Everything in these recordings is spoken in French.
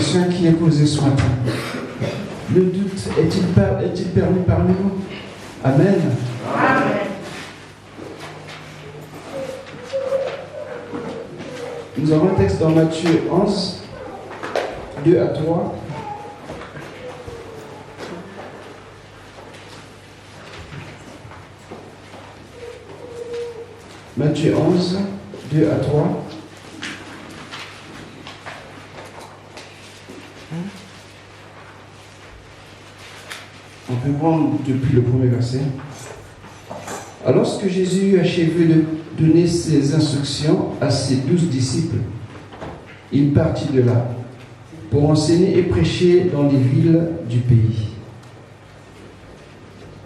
question qui est posée ce matin. Le doute est-il permis parmi nous? Amen. Amen. Nous avons un texte dans Matthieu 11, 2 à 3. Matthieu 11, 2 à 3. On peut prendre depuis le premier verset. Alors, lorsque Jésus eut achevé de donner ses instructions à ses 12 disciples, il partit de là pour enseigner et prêcher dans les villes du pays.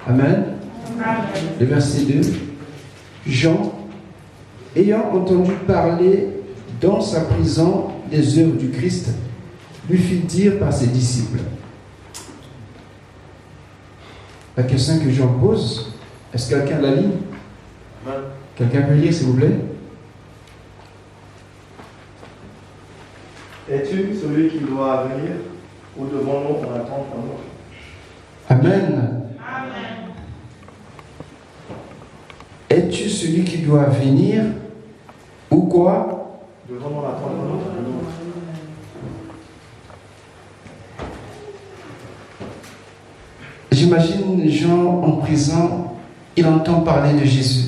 Amen. Amen. Le verset 2. Jean, ayant entendu parler dans sa prison des œuvres du Christ, lui fit dire par ses disciples. La question que Jean pose, est-ce que quelqu'un la lit? Quelqu'un peut lire, s'il vous plaît? Es-tu celui qui doit venir ou devons-nous en attendre un autre? Amen. Amen. Es-tu celui qui doit venir ou quoi? Devons-nous en attendre un autre? J'imagine Jean en prison, il entend parler de Jésus.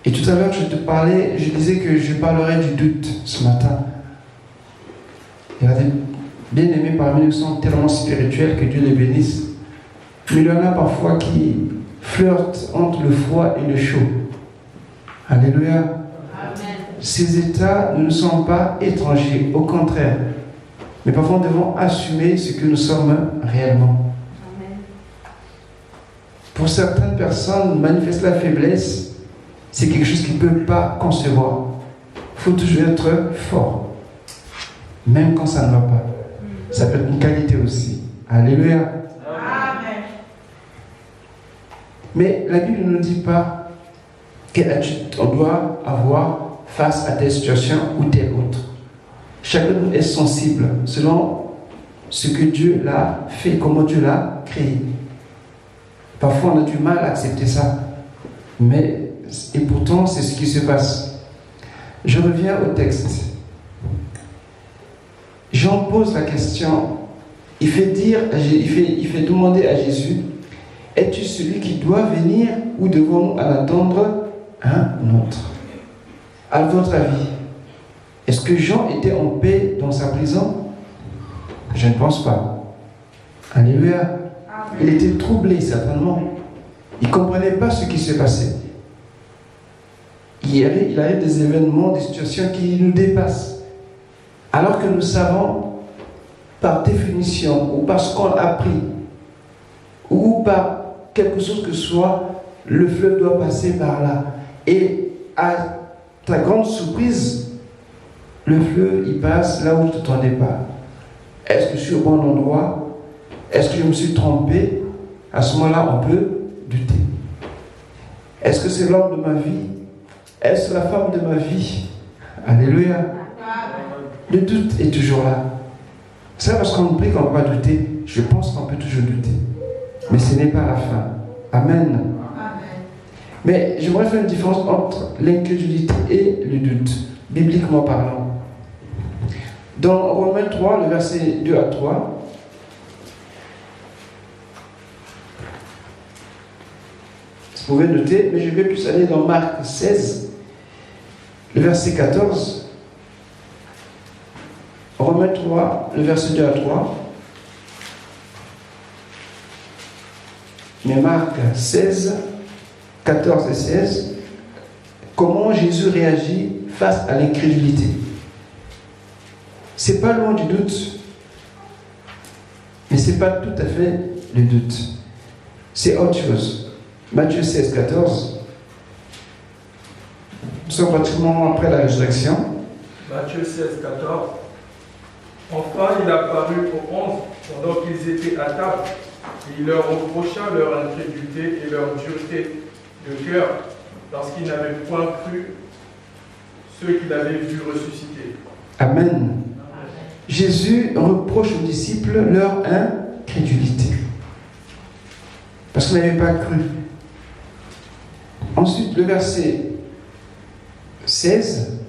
Et tout à l'heure, je disais que je parlerai du doute ce matin. Il y a des bien-aimés parmi nous qui sont tellement spirituels, que Dieu les bénisse. Mais il y en a parfois qui flirtent entre le froid et le chaud. Alléluia. Amen. Ces états ne nous sont pas étrangers, au contraire. Mais parfois, nous devons assumer ce que nous sommes réellement. Amen. Pour certaines personnes, manifester la faiblesse, c'est quelque chose qu'ils ne peuvent pas concevoir. Il faut toujours être fort, même quand ça ne va pas. Ça peut être une qualité aussi. Alléluia. Amen. Mais la Bible ne nous dit pas quelle attitude on doit avoir face à telle situation ou telle autre. Chacun de nous est sensible selon ce que Dieu l'a fait, comment Dieu l'a créé. Parfois, on a du mal à accepter ça. Et pourtant, c'est ce qui se passe. Je reviens au texte. Jean pose la question. Il fait demander à Jésus, es-tu celui qui doit venir ou devons-nous en attendre un autre? À votre avis, est-ce que Jean était en paix dans sa prison? Je ne pense pas. Alléluia. Amen. Il était troublé, certainement. Il ne comprenait pas ce qui se passait. Il arrive des événements, des situations qui nous dépassent. Alors que nous savons, par définition, ou parce qu'on a appris, ou par quelque chose que ce soit, le fleuve doit passer par là. Et à ta grande surprise, le fleuve, il passe là où tu ne t'attendais pas. Est-ce que je suis au bon endroit? Est-ce que je me suis trompé? À ce moment-là, on peut douter. Est-ce que c'est l'homme de ma vie? Est-ce la femme de ma vie? Alléluia. Amen. Le doute est toujours là. C'est parce qu'on prie qu'on ne va pas douter. Je pense qu'on peut toujours douter. Mais ce n'est pas la fin. Amen. Amen. Mais j'aimerais faire une différence entre l'incrédulité et le doute, bibliquement parlant. Dans Romains 3, le verset 2 à 3, vous pouvez noter, mais je vais plus aller dans Marc 16, le verset 14. Romains 3, le verset 2 à 3. Mais Marc 16, 14 et 16, comment Jésus réagit face à l'incrédulité. C'est pas loin du doute, mais c'est pas tout à fait le doute. C'est autre chose. Matthieu 16, 14. Nous sommes pratiquement après la résurrection. Matthieu 16, 14. Enfin, il apparut aux 11 pendant qu'ils étaient à table, et il leur reprocha leur incrédulité et leur dureté de cœur, parce qu'ils n'avaient point cru ceux qu'il avait vus ressusciter. Amen. Jésus reproche aux disciples leur incrédulité. Parce qu'ils n'avaient pas cru. Ensuite, le verset 16.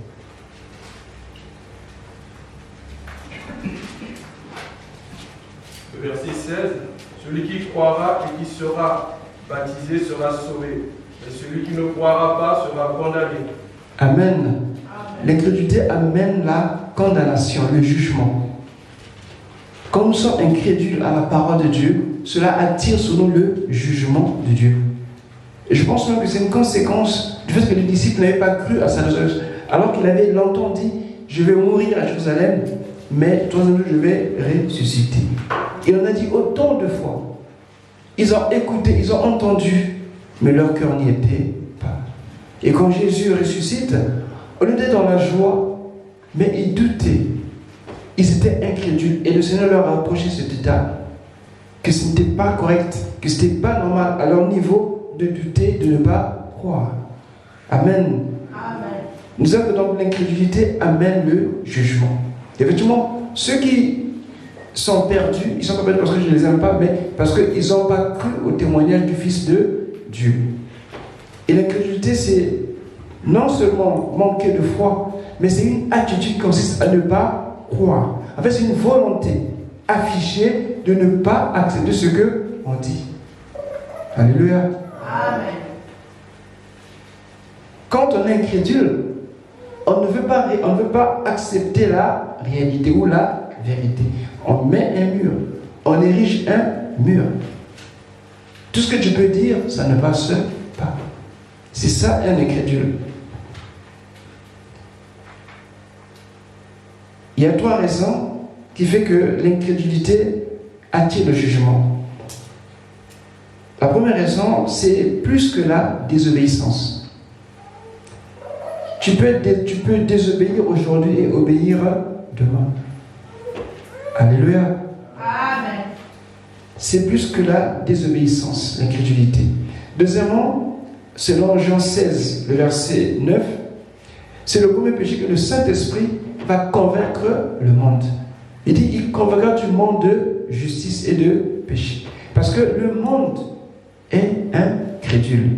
Le verset 16. Celui qui croira et qui sera baptisé sera sauvé. Et celui qui ne croira pas sera condamné. Amen. L'incrédulité amène la condamnation, le jugement. Quand nous sommes incrédules à la parole de Dieu, cela attire sur nous le jugement de Dieu. Et je pense même que c'est une conséquence du fait que les disciples n'avaient pas cru à sa résurrection. Alors qu'il avait longtemps dit, je vais mourir à Jérusalem, mais troisième jour je vais ressusciter. Il en a dit autant de fois. Ils ont écouté, ils ont entendu, mais leur cœur n'y était pas. Et quand Jésus ressuscite, au lieu d'être dans la joie, mais ils doutaient. Ils étaient incrédules. Et le Seigneur leur a approché cet état, que ce n'était pas correct, que ce n'était pas normal à leur niveau de douter, de ne pas croire. Amen. Amen. Nous savons que donc l'incrédulité amène le jugement. Et effectivement, ceux qui sont perdus, ils sont pas perdus parce que je ne les aime pas, mais parce qu'ils n'ont pas cru au témoignage du Fils de Dieu. Et l'incrédulité, c'est non seulement manquer de foi, mais c'est une attitude qui consiste à ne pas croire. En fait, c'est une volonté affichée de ne pas accepter ce qu'on dit. Alléluia. Amen. Quand on est incrédule, on ne veut pas accepter la réalité ou la vérité. On met un mur, on érige un mur. Tout ce que tu peux dire, ça ne passe pas. C'est ça un incrédule. Il y a 3 raisons qui font que l'incrédulité attire le jugement. La première raison, c'est plus que la désobéissance. Tu peux désobéir aujourd'hui et obéir demain. Alléluia. Amen. C'est plus que la désobéissance, l'incrédulité. Deuxièmement, selon Jean 16, le verset 9, c'est le premier péché que le Saint-Esprit va convaincre le monde. Il dit, il convaincra du monde de justice et de péché. Parce que le monde est incrédule.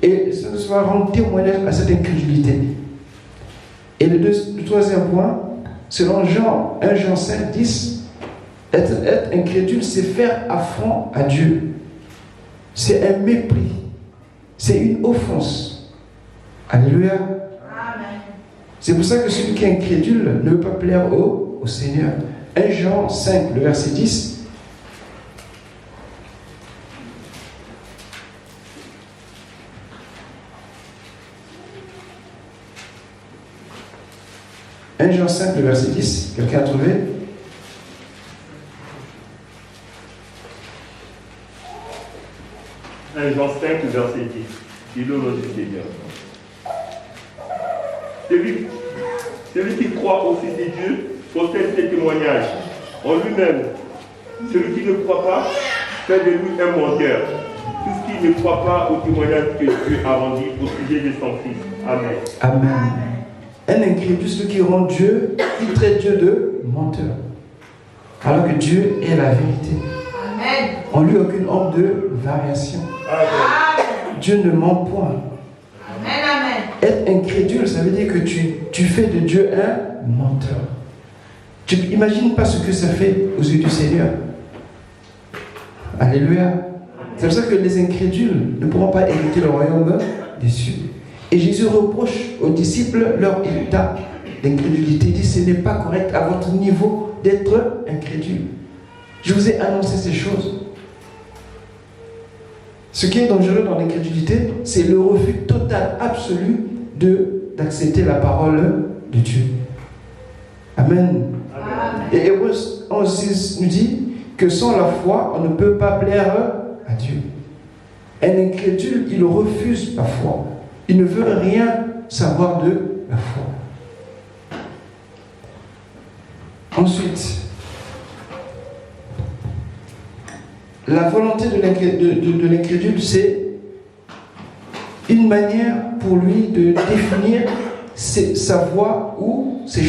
Et ça va rendre témoignage à cette incrédulité. Et le troisième point, selon 1 Jean 5, 10, être incrédule, c'est faire affront à Dieu. C'est un mépris. C'est une offense. Alléluia. Amen. C'est pour ça que celui qui est incrédule ne veut pas plaire au Seigneur. 1 Jean 5, le verset 10. Jean 5, le verset 10, quelqu'un a trouvé? Jean 5, le verset 10. Il est au nom du Seigneur. Celui qui croit au Fils de Dieu possède ses témoignages en lui-même. Celui qui ne croit pas fait de lui un menteur. Tout ce qui ne croit pas au témoignage que Dieu a rendu au sujet de son Fils. Amen. Amen. Un incrédule, celui qui rend Dieu, il traite Dieu de menteur. Alors que Dieu est la vérité. Amen. En lui, aucune ombre de variation. Amen. Dieu ne ment point. Amen. Amen. Être incrédule, ça veut dire que tu fais de Dieu un menteur. Tu n'imagines pas ce que ça fait aux yeux du Seigneur. Alléluia. C'est pour ça que les incrédules ne pourront pas hériter le royaume des cieux. Et Jésus reproche aux disciples leur état d'incrédulité. Il dit, ce n'est pas correct à votre niveau d'être incrédule. Je vous ai annoncé ces choses. Ce qui est dangereux dans l'incrédulité, c'est le refus total, absolu d'accepter la parole de Dieu. Amen. Amen. Et Hébreux 11:6 nous dit que sans la foi, on ne peut pas plaire à Dieu. Un incrédule, il refuse la foi. Il ne veut rien savoir de la foi. Ensuite, la volonté de l'incrédule, c'est une manière pour lui de définir sa voie ou ses